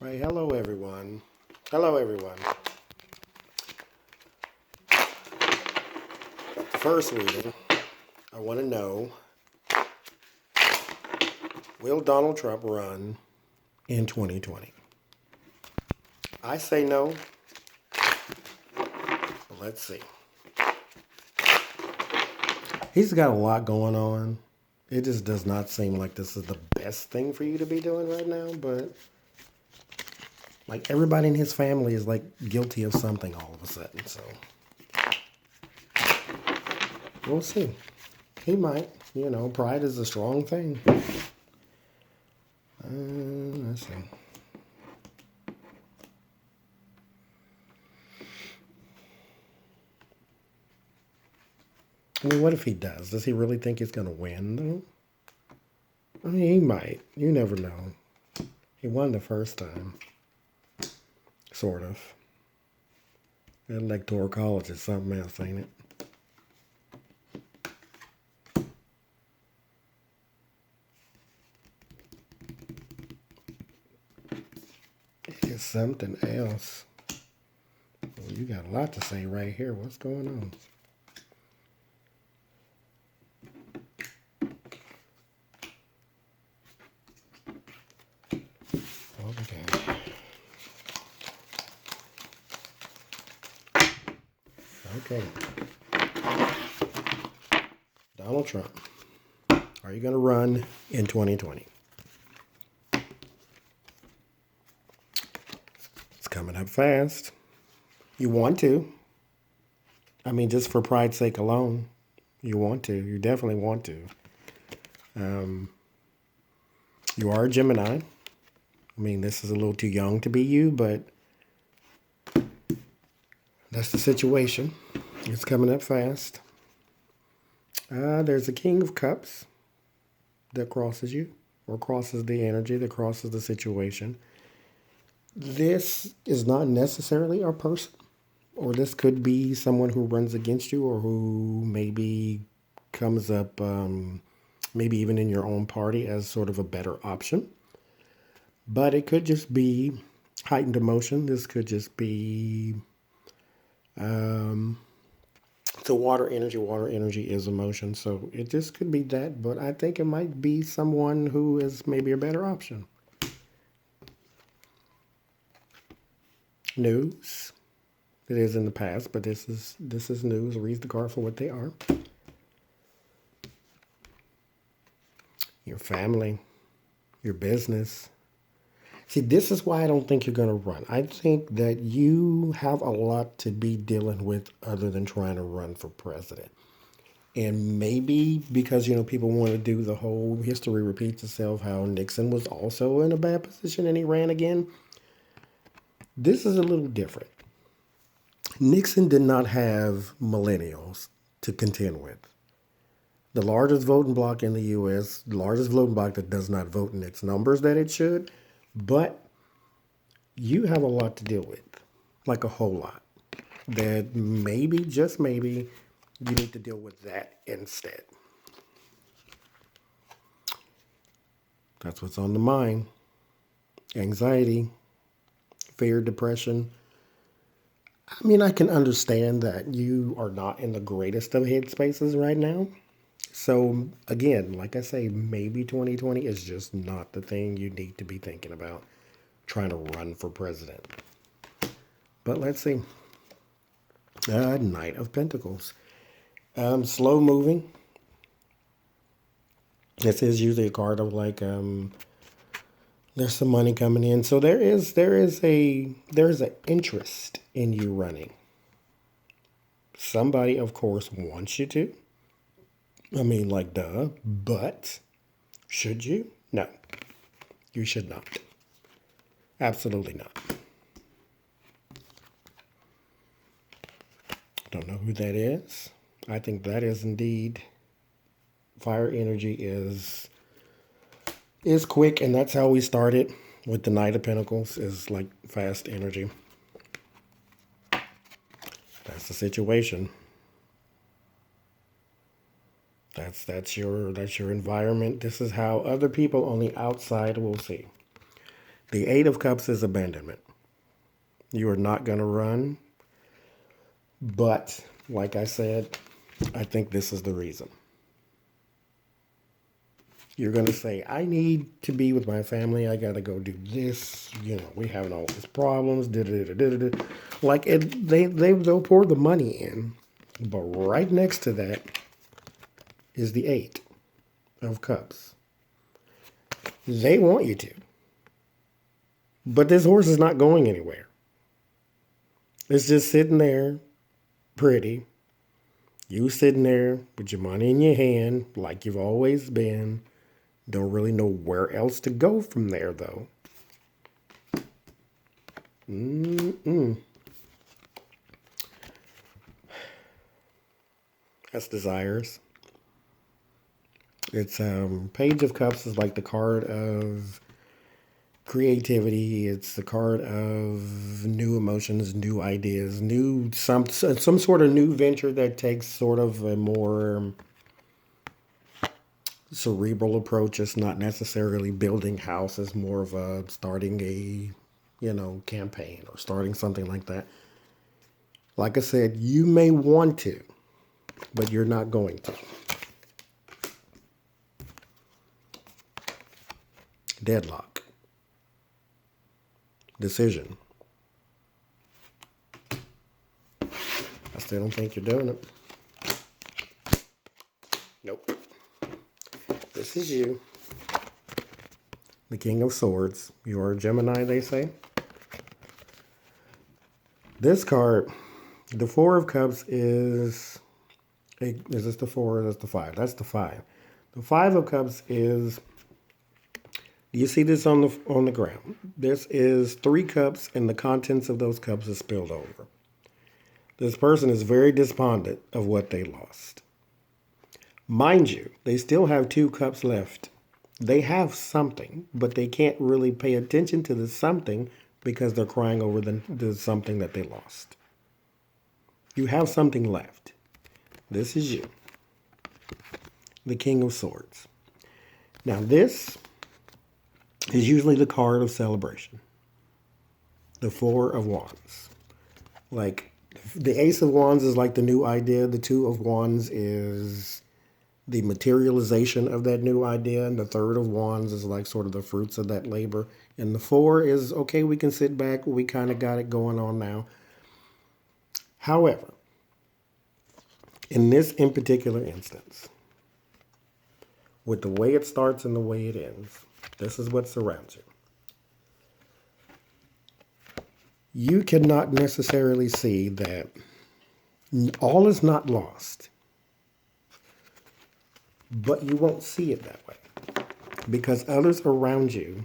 Right, hello everyone. Hello everyone. First reading, I want to know, will Donald Trump run in 2020? I say no, but let's see. He's got a lot going on. It just does not seem like this is the best thing for you to be doing right now, but like everybody in his family is like guilty of something all of a sudden, so we'll see. He might, pride is a strong thing. Let's see. I mean, what if he does? Does he really think he's going to win, though? I mean, he might. You never know. He won the first time, sort of. Electoral college is something else, ain't it? It's something else. Well, you got a lot to say right here. What's going on? Okay. Okay. Donald Trump, are you going to run in 2020? It's coming up fast. You want to. I mean, just for pride's sake alone, you want to. You definitely want to. You are a Gemini. I mean, this is a little too young to be you, but that's the situation. It's coming up fast. There's a King of Cups that crosses you, or crosses the energy, that crosses the situation. This is not necessarily a person, or this could be someone who runs against you, or who maybe comes up, maybe even in your own party as sort of a better option. But it could just be heightened emotion. This could just be the water energy. Water energy is emotion. So it just could be that. But I think it might be someone who is maybe a better option. News. It is in the past, but this is news. Read the card for what they are. Your family, your business. See, this is why I don't think you're going to run. I think that you have a lot to be dealing with other than trying to run for president. And maybe because, people want to do the whole history repeats itself, how Nixon was also in a bad position and he ran again. This is a little different. Nixon did not have millennials to contend with. The largest voting bloc in the U.S., the largest voting bloc that does not vote in its numbers that it should, but you have a lot to deal with, like a whole lot, that maybe, just maybe, you need to deal with that instead. That's what's on the mind. Anxiety, fear, depression. I mean, I can understand that you are not in the greatest of headspaces right now. So, again, like I say, maybe 2020 is just not the thing you need to be thinking about trying to run for president. But let's see. Knight of Pentacles. Slow moving. This is usually a card of like there's some money coming in. So there is an interest in you running. Somebody, of course, wants you to. I mean, like, duh. But should you? No, you should not. Absolutely not. Don't know who that is. I think that is indeed fire energy is quick, and that's how we started with the Knight of Pentacles, is like fast energy. That's the situation. That's your environment. This is how other people on the outside will see. The Eight of Cups is abandonment. You are not going to run. But, like I said, I think this is the reason. You're going to say, I need to be with my family. I got to go do this. You know, we having all these problems. Like, they'll pour the money in. But right next to that is the Eight of Cups. They want you to. But this horse is not going anywhere. It's just sitting there, pretty. You sitting there with your money in your hand, like you've always been. Don't really know where else to go from there, though. That's desires. It's Page of Cups is like the card of creativity. It's the card of new emotions, new ideas, new some sort of new venture that takes sort of a more cerebral approach. It's not necessarily building houses, more of a starting a, campaign or starting something like that. Like I said, you may want to, but you're not going to. Deadlock. Decision. I still don't think you're doing it. Nope. This is you. The King of Swords. You're a Gemini, they say. This card, the Four of Cups is this the four or is this the five? That's the five. The Five of Cups is, do you see this on the ground? This is 3 cups and the contents of those cups is spilled over. This person is very despondent of what they lost. Mind you, they still have 2 cups left. They have something, but they can't really pay attention to the something because they're crying over the something that they lost. You have something left. This is you. The King of Swords. Now this is usually the card of celebration. The Four of Wands. Like, the Ace of Wands is like the new idea. The Two of Wands is the materialization of that new idea. And the Third of Wands is like sort of the fruits of that labor. And the Four is, okay, we can sit back. We kind of got it going on now. However, in particular instance, with the way it starts and the way it ends, this is what surrounds you. You cannot necessarily see that all is not lost, but you won't see it that way because others around you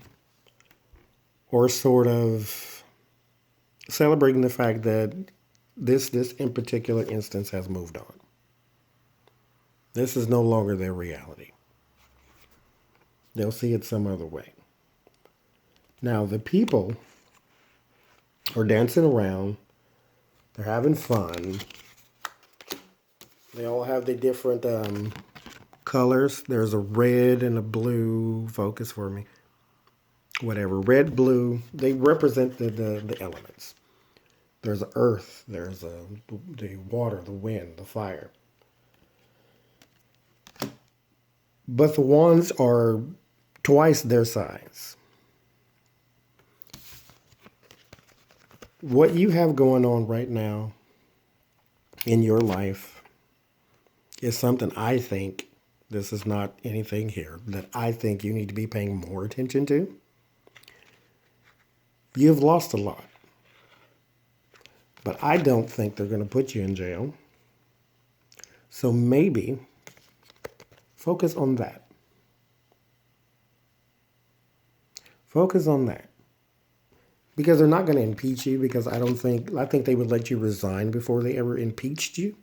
are sort of celebrating the fact that this in particular instance has moved on. This is no longer their reality. They'll see it some other way. Now, the people are dancing around. They're having fun. They all have the different colors. There's a red and a blue. Focus for me. Whatever. Red, blue. They represent the elements. There's earth. There's the water, the wind, the fire. But the wands are twice their size. What you have going on right now in your life is something I think, this is not anything here, that I think you need to be paying more attention to. You've lost a lot. But I don't think they're going to put you in jail. So maybe focus on that. Focus on that. Because they're not going to impeach you, because I think they would let you resign before they ever impeached you.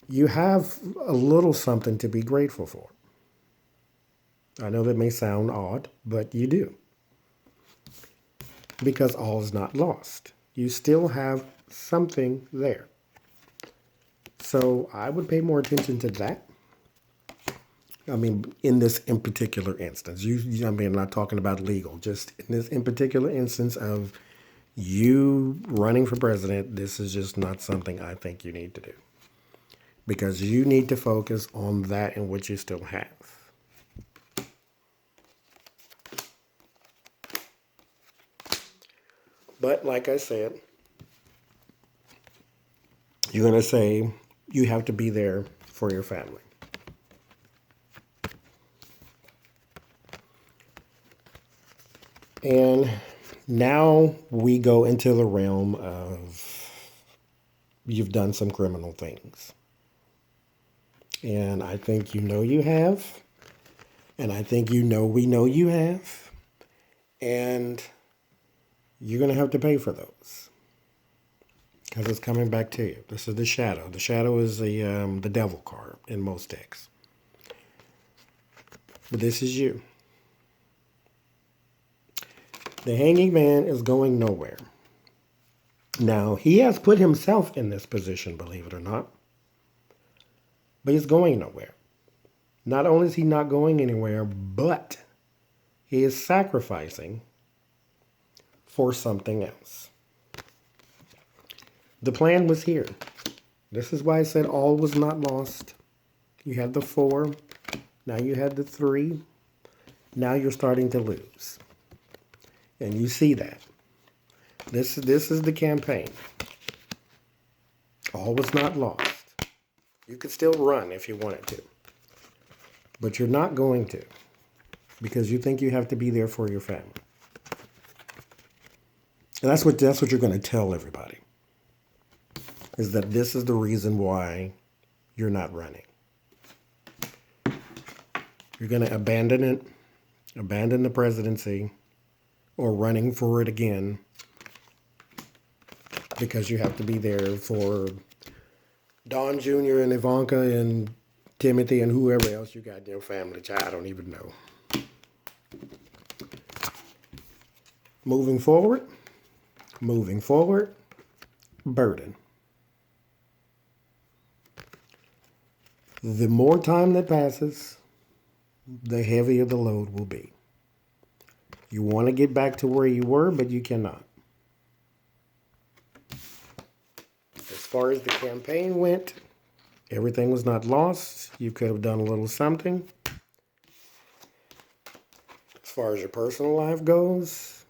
You have a little something to be grateful for. I know that may sound odd, but you do. Because all is not lost. You still have something there. So I would pay more attention to that. I mean, in this in particular instance, I mean, I'm not talking about legal, just in this in particular instance of you running for president, this is just not something I think you need to do. Because you need to focus on that and what you still have. But like I said, you're going to say you have to be there for your family. And now we go into the realm of you've done some criminal things. And I think you know you have. And I think you know we know you have. And you're going to have to pay for those. Because it's coming back to you. This is the shadow. The shadow is the devil card in most decks. But this is you. The hanging man is going nowhere. Now, he has put himself in this position, believe it or not. But he's going nowhere. Not only is he not going anywhere, but he is sacrificing for something else. The plan was here. This is why I said all was not lost. You had the 4. Now you had the 3. Now you're starting to lose. And you see that. This is the campaign. All was not lost. You could still run if you wanted to. But you're not going to. Because you think you have to be there for your family. And that's what you're going to tell everybody. Is that this is the reason why you're not running. You're going to abandon it. Abandon the presidency. Or running for it again. Because you have to be there for Don Jr. and Ivanka and Timothy and whoever else you got in your family. I don't even know. Moving forward, burden. The more time that passes, the heavier the load will be. You want to get back to where you were, but you cannot. As far as the campaign went, everything was not lost. You could have done a little something. As far as your personal life goes,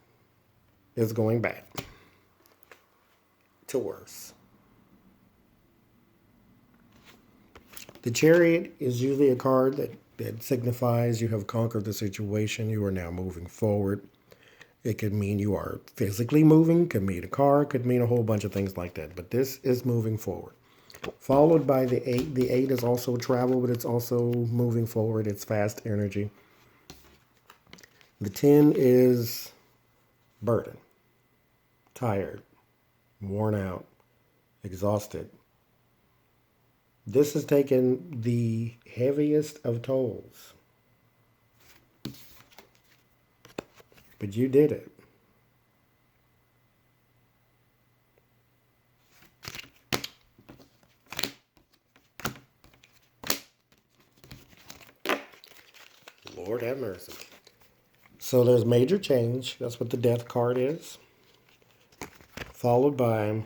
it's going back to worse. The Chariot is usually a card that signifies you have conquered the situation. You are now moving forward. It could mean you are physically moving, could mean a car, could mean a whole bunch of things like that. But this is moving forward. Followed by the 8. The 8 is also travel, but it's also moving forward. It's fast energy. The 10 is burden. Tired. Worn out. Exhausted. This has taken the heaviest of tolls. But you did it. Lord have mercy. So there's major change. That's what the Death card is. Followed by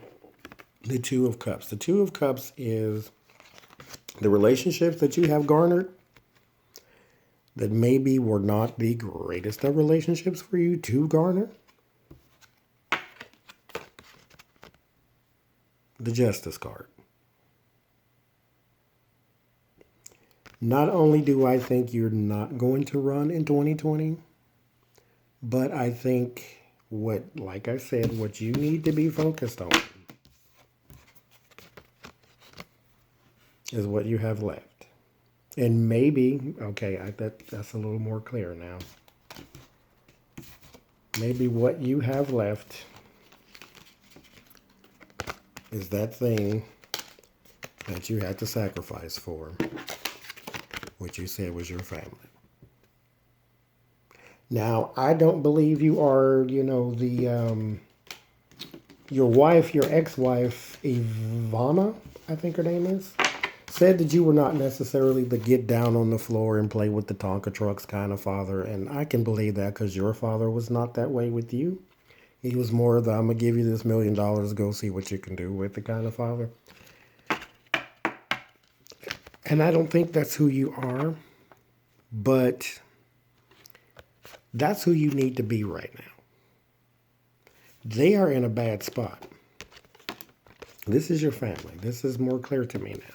the 2 of Cups. The 2 of Cups is the relationships that you have garnered that maybe were not the greatest of relationships for you to garner. The Justice card. Not only do I think you're not going to run in 2020, but I think like I said, what you need to be focused on is what you have left. And maybe, okay, that's a little more clear now. Maybe what you have left is that thing that you had to sacrifice for, which you said was your family. Now, I don't believe you are, your wife, your ex-wife, Ivana, I think her name is. said that you were not necessarily the get down on the floor and play with the Tonka trucks kind of father. And I can believe that because your father was not that way with you. He was more of the I'm going to give you this $1 million, go see what you can do with the kind of father. And I don't think that's who you are, but that's who you need to be right now. They are in a bad spot. This is your family. This is more clear to me now.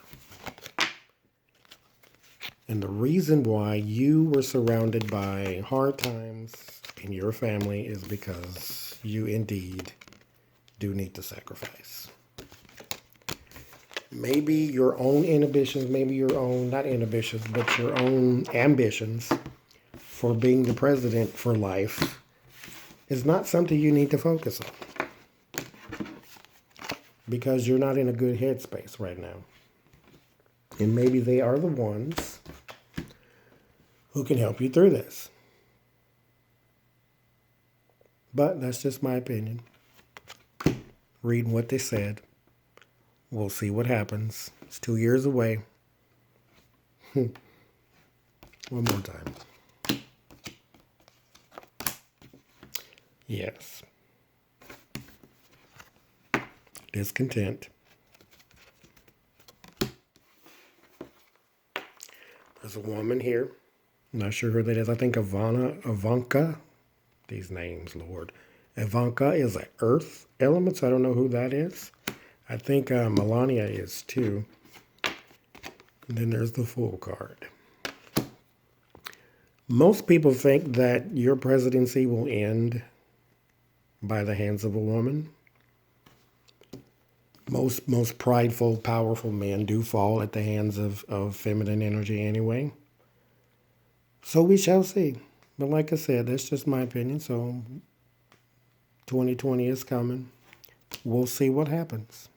And the reason why you were surrounded by hard times in your family is because you indeed do need to sacrifice. Maybe your own inhibitions, maybe your own, not inhibitions, but your own ambitions for being the president for life is not something you need to focus on because you're not in a good headspace right now. And maybe they are the ones who can help you through this. But that's just my opinion. Reading what they said. We'll see what happens. It's 2 years away. One more time. Yes. Discontent. There's a woman here. I'm not sure who that is. I think Ivanka. These names, Lord. Ivanka is an earth element, so I don't know who that is. I think Melania is too. And then there's the Fool card. Most people think that your presidency will end by the hands of a woman. Most prideful, powerful men do fall at the hands of feminine energy anyway. So we shall see. But like I said, that's just my opinion. So 2020 is coming. We'll see what happens.